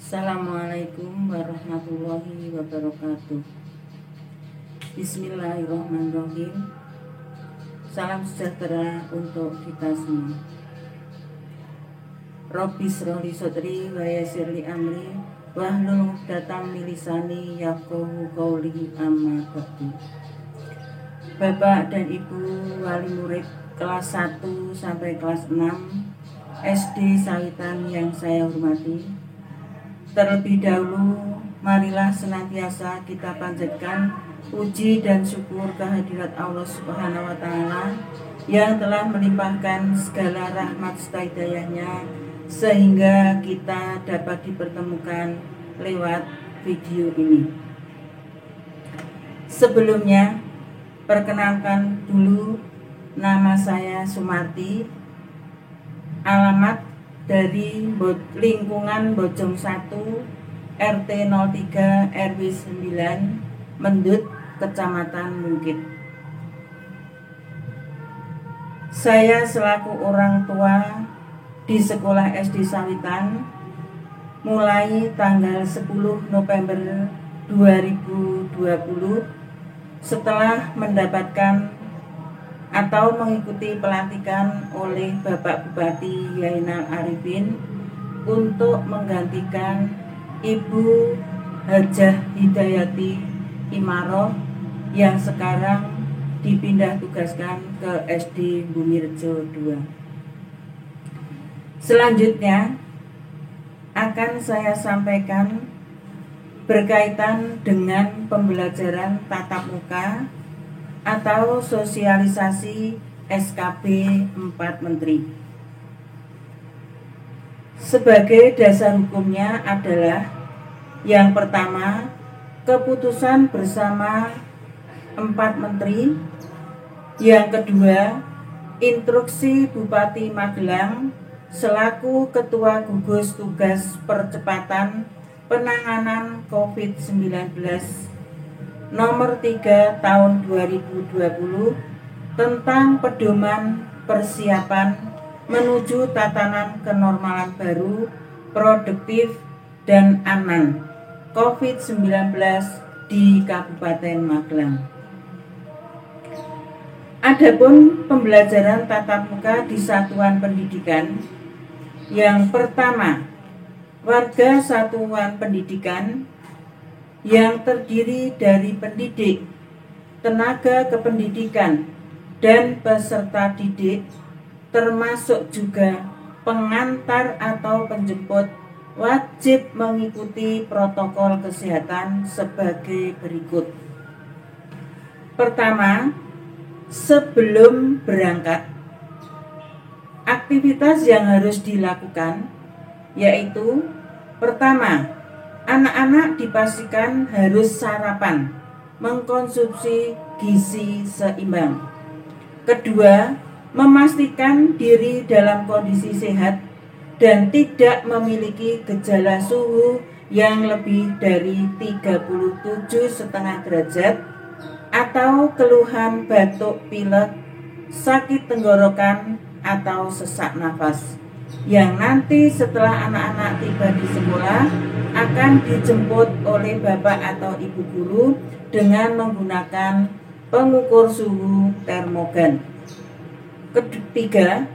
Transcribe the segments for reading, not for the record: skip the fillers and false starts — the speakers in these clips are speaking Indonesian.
Assalamualaikum warahmatullahi wabarakatuh. Bismillahirrahmanirrahim. Salam sejahtera untuk kita semua. Rabbi shrah li sadri wa yassir li amri wahlul 'uqdatam min lisani yafqahu qawli, amma ba'du. Bapak dan Ibu wali murid kelas 1 sampai kelas 6 SD Sawitan yang saya hormati, terlebih dahulu marilah senantiasa kita panjatkan puji dan syukur kehadirat Allah Subhanahu wa Ta'ala yang telah melimpahkan segala rahmat serta hidayahnya sehingga kita dapat dipertemukan lewat video ini. Sebelumnya, perkenalkan dulu, nama saya Sumarti, alamat dari lingkungan Bojong 1 RT 03 RW 9 Mendut, Kecamatan Mungkit. Saya selaku orang tua di sekolah SD Sawitan mulai tanggal 10 November 2020 setelah mendapatkan atau mengikuti pelantikan oleh Bapak Bupati Yainal Arifin untuk menggantikan Ibu Hajah Hidayati Imaroh yang sekarang dipindah tugaskan ke SD Bumirejo 2. Selanjutnya akan saya sampaikan berkaitan dengan pembelajaran tatap muka atau sosialisasi SKB 4 Menteri. Sebagai dasar hukumnya adalah yang pertama, keputusan bersama 4 Menteri. Yang kedua, instruksi Bupati Magelang selaku Ketua Gugus Tugas Percepatan Penanganan COVID-19 Nomor 3 tahun 2020 tentang pedoman persiapan menuju tatanan kenormalan baru, produktif, dan aman COVID-19 di Kabupaten Magelang. Adapun pembelajaran tatap muka di satuan pendidikan, yang pertama, warga satuan pendidikan yang terdiri dari pendidik, tenaga kependidikan, dan peserta didik, termasuk juga pengantar atau penjemput, wajib mengikuti protokol kesehatan sebagai berikut. Pertama, sebelum berangkat, aktivitas yang harus dilakukan yaitu pertama, anak-anak dipastikan harus sarapan, mengkonsumsi gizi seimbang. Kedua, memastikan diri dalam kondisi sehat dan tidak memiliki gejala suhu yang lebih dari 37,5 derajat atau keluhan batuk pilek, sakit tenggorokan, atau sesak nafas, yang nanti setelah anak-anak tiba di sekolah akan dijemput oleh bapak atau ibu guru dengan menggunakan pengukur suhu termogan. Ketiga,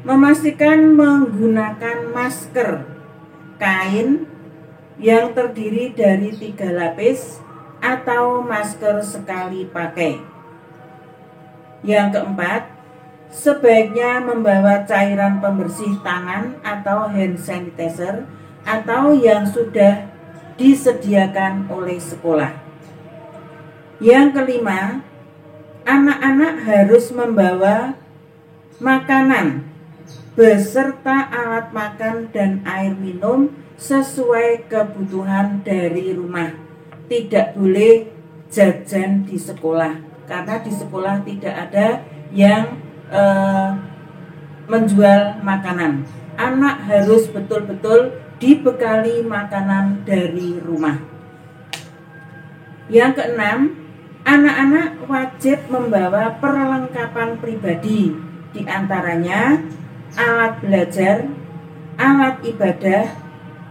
memastikan menggunakan masker kain yang terdiri dari 3 lapis atau masker sekali pakai. Yang keempat, sebaiknya membawa cairan pembersih tangan atau hand sanitizer atau yang sudah disediakan oleh sekolah. Yang kelima, anak-anak harus membawa makanan beserta alat makan dan air minum sesuai kebutuhan dari rumah. Tidak boleh jajan di sekolah, karena di sekolah tidak ada yang menjual makanan. Anak harus betul-betul dibekali makanan dari rumah. Yang keenam, anak-anak wajib membawa perlengkapan pribadi, diantaranya alat belajar, alat ibadah,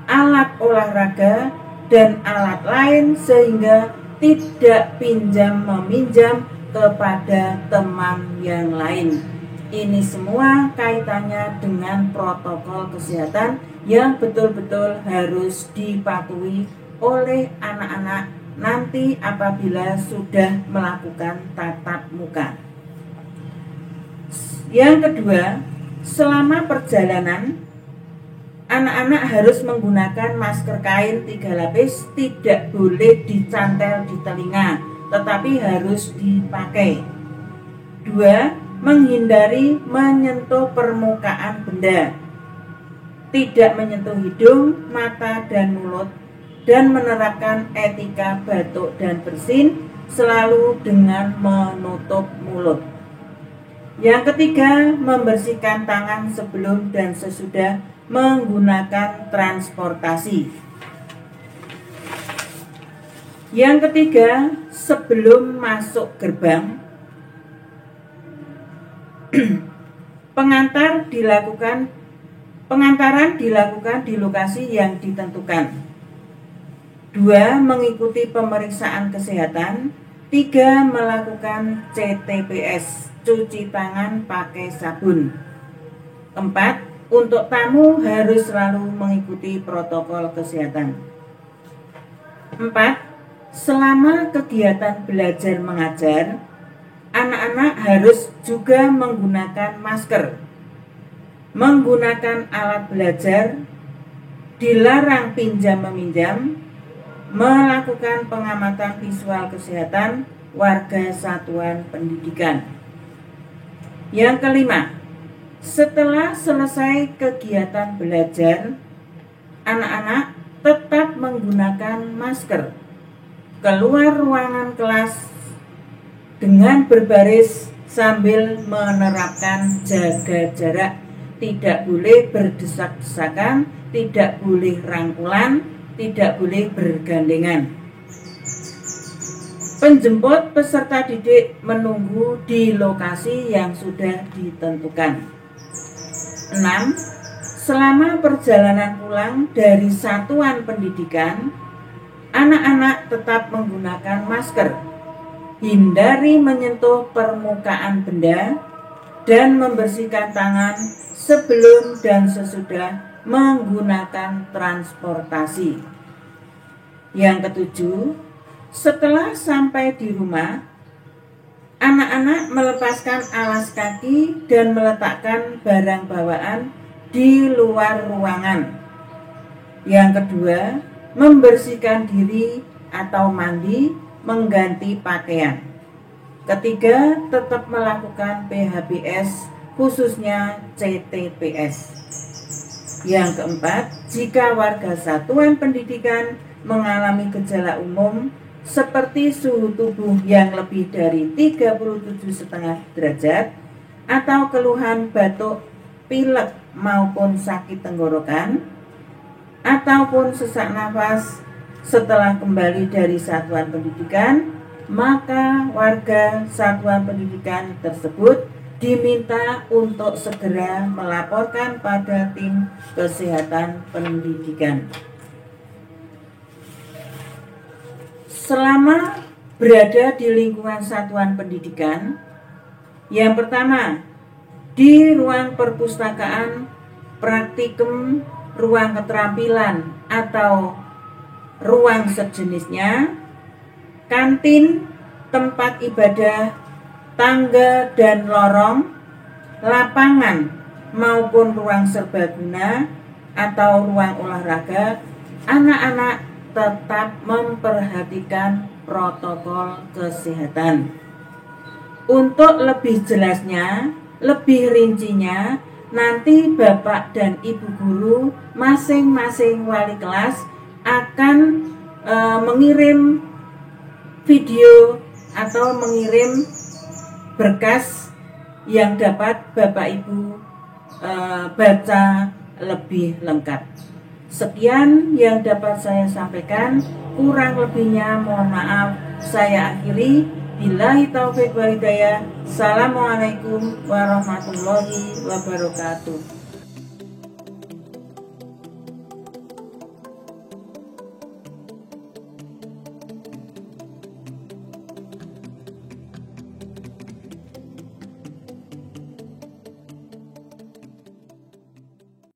alat olahraga, dan alat lain sehingga tidak pinjam-meminjam kepada teman yang lain. Ini semua kaitannya dengan protokol kesehatan yang betul-betul harus dipatuhi oleh anak-anak nanti apabila sudah melakukan tatap muka. Yang kedua, selama perjalanan anak-anak harus menggunakan masker kain 3 lapis, tidak boleh dicantel di telinga, tetapi harus dipakai. 2. Menghindari menyentuh permukaan benda, tidak menyentuh hidung, mata, dan mulut, dan menerapkan etika batuk dan bersin selalu dengan menutup mulut. Yang ketiga, membersihkan tangan sebelum dan sesudah menggunakan transportasi. Yang ketiga, sebelum masuk gerbang, pengantaran dilakukan di lokasi yang ditentukan. 2. Mengikuti pemeriksaan kesehatan. 3. Melakukan CTPS, cuci tangan pakai sabun. 4. Untuk tamu harus selalu mengikuti protokol kesehatan. 4. Selama kegiatan belajar mengajar, anak-anak harus juga menggunakan masker, menggunakan alat belajar, dilarang pinjam-meminjam, melakukan pengamatan visual kesehatan warga satuan pendidikan. Yang kelima, setelah selesai kegiatan belajar, anak-anak tetap menggunakan masker, keluar ruangan kelas dengan berbaris sambil menerapkan jaga jarak, tidak boleh berdesak-desakan, tidak boleh rangkulan, tidak boleh bergandengan. Penjemput peserta didik menunggu di lokasi yang sudah ditentukan. 6. Selama perjalanan pulang dari satuan pendidikan, anak-anak tetap menggunakan masker, hindari menyentuh permukaan benda, dan membersihkan tangan sebelum dan sesudah menggunakan transportasi. Yang ketujuh, setelah sampai di rumah, anak-anak melepaskan alas kaki dan meletakkan barang bawaan di luar ruangan. Yang kedua, membersihkan diri atau mandi, mengganti pakaian. Ketiga, tetap melakukan PHBS, khususnya CTPS. Yang keempat, jika warga satuan pendidikan mengalami gejala umum seperti suhu tubuh yang lebih dari 37,5 derajat atau keluhan batuk, pilek maupun sakit tenggorokan ataupun sesak nafas setelah kembali dari satuan pendidikan, maka warga satuan pendidikan tersebut diminta untuk segera melaporkan pada tim kesehatan pendidikan. Selama berada di lingkungan satuan pendidikan, yang pertama, di ruang perpustakaan, praktikum, ruang keterampilan atau ruang sejenisnya, kantin, tempat ibadah, tangga dan lorong, lapangan maupun ruang serbaguna atau ruang olahraga, anak-anak tetap memperhatikan protokol kesehatan. Untuk lebih jelasnya, lebih rincinya, nanti Bapak dan Ibu guru masing-masing wali kelas akan mengirim video atau mengirim berkas yang dapat Bapak Ibu baca lebih lengkap. Sekian yang dapat saya sampaikan, kurang lebihnya mohon maaf. Saya akhiri. Billahi taufiq wal hidayah. Assalamualaikum warahmatullahi wabarakatuh.